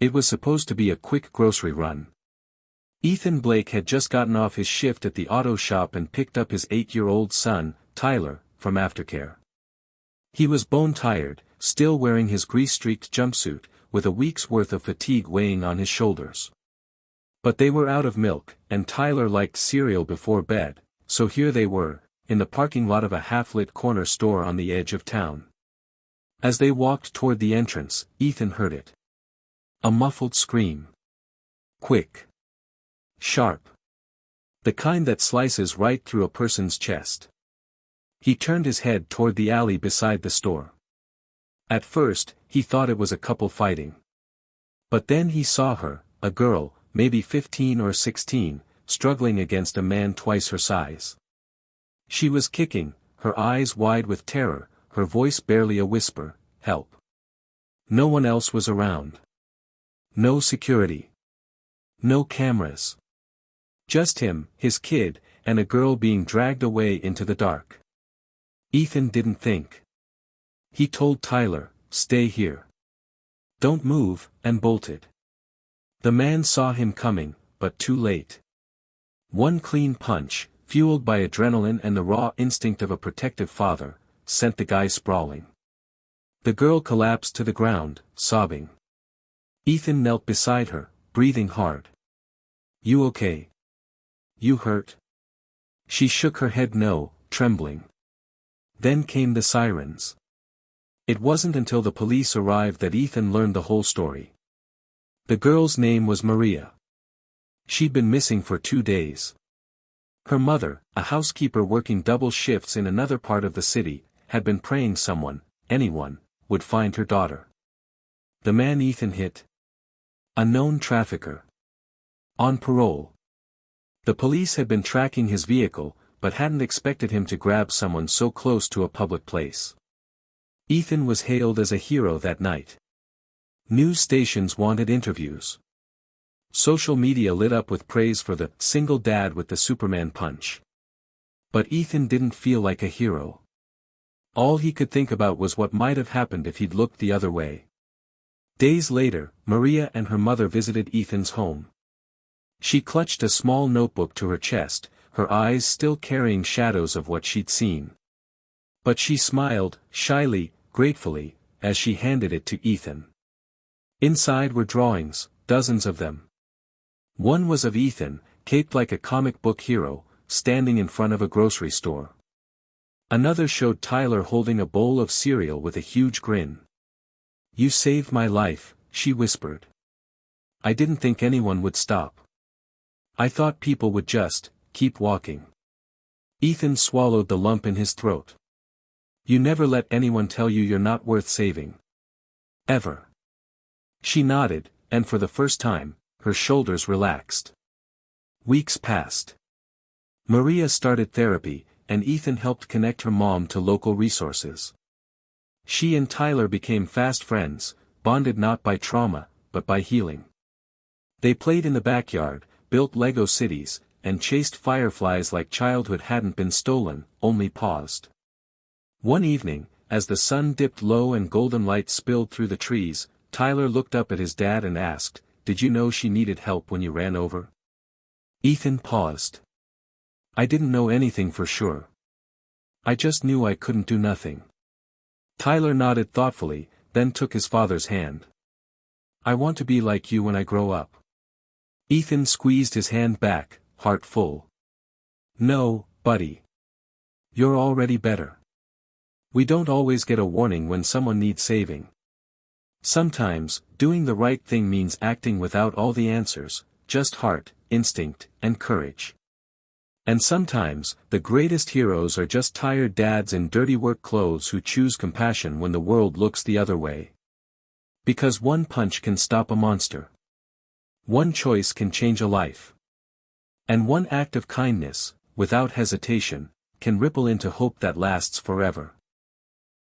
It was supposed to be a quick grocery run. Ethan Blake had just gotten off his shift at the auto shop and picked up his 8-year-old son, Tyler, from aftercare. He was bone-tired, still wearing his grease-streaked jumpsuit, with a week's worth of fatigue weighing on his shoulders. But they were out of milk, and Tyler liked cereal before bed, so here they were, in the parking lot of a half-lit corner store on the edge of town. As they walked toward the entrance, Ethan heard it. A muffled scream. Quick. Sharp. The kind that slices right through a person's chest. He turned his head toward the alley beside the store. At first, he thought it was a couple fighting. But then he saw her, a girl, maybe 15 or 16, struggling against a man twice her size. She was kicking, her eyes wide with terror, her voice barely a whisper, "Help." No one else was around. No security. No cameras. Just him, his kid, and a girl being dragged away into the dark. Ethan didn't think. He told Tyler, "Stay here. Don't move," and bolted. The man saw him coming, but too late. One clean punch, fueled by adrenaline and the raw instinct of a protective father, sent the guy sprawling. The girl collapsed to the ground, sobbing. Ethan knelt beside her, breathing hard. "You okay? You hurt?" She shook her head no, trembling. Then came the sirens. It wasn't until the police arrived that Ethan learned the whole story. The girl's name was Maria. She'd been missing for 2 days. Her mother, a housekeeper working double shifts in another part of the city, had been praying someone, anyone, would find her daughter. The man Ethan hit? A known trafficker. On parole. The police had been tracking his vehicle, but hadn't expected him to grab someone so close to a public place. Ethan was hailed as a hero that night. News stations wanted interviews. Social media lit up with praise for the single dad with the Superman punch. But Ethan didn't feel like a hero. All he could think about was what might have happened if he'd looked the other way. Days later, Maria and her mother visited Ethan's home. She clutched a small notebook to her chest, her eyes still carrying shadows of what she'd seen. But she smiled, shyly, gratefully, as she handed it to Ethan. Inside were drawings, dozens of them. One was of Ethan, caped like a comic book hero, standing in front of a grocery store. Another showed Tyler holding a bowl of cereal with a huge grin. "You saved my life," she whispered. "I didn't think anyone would stop. I thought people would just keep walking." Ethan swallowed the lump in his throat. "You never let anyone tell you you're not worth saving. Ever." She nodded, and for the first time, her shoulders relaxed. Weeks passed. Maria started therapy, and Ethan helped connect her mom to local resources. She and Tyler became fast friends, bonded not by trauma, but by healing. They played in the backyard, built Lego cities, and chased fireflies like childhood hadn't been stolen, only paused. One evening, as the sun dipped low and golden light spilled through the trees, Tyler looked up at his dad and asked, "Did you know she needed help when you ran over?" Ethan paused. "I didn't know anything for sure. I just knew I couldn't do nothing." Tyler nodded thoughtfully, then took his father's hand. "I want to be like you when I grow up." Ethan squeezed his hand back, heart full. "No, buddy. You're already better. We don't always get a warning when someone needs saving. Sometimes, doing the right thing means acting without all the answers, just heart, instinct, and courage. And sometimes, the greatest heroes are just tired dads in dirty work clothes who choose compassion when the world looks the other way. Because one punch can stop a monster. One choice can change a life. And one act of kindness, without hesitation, can ripple into hope that lasts forever.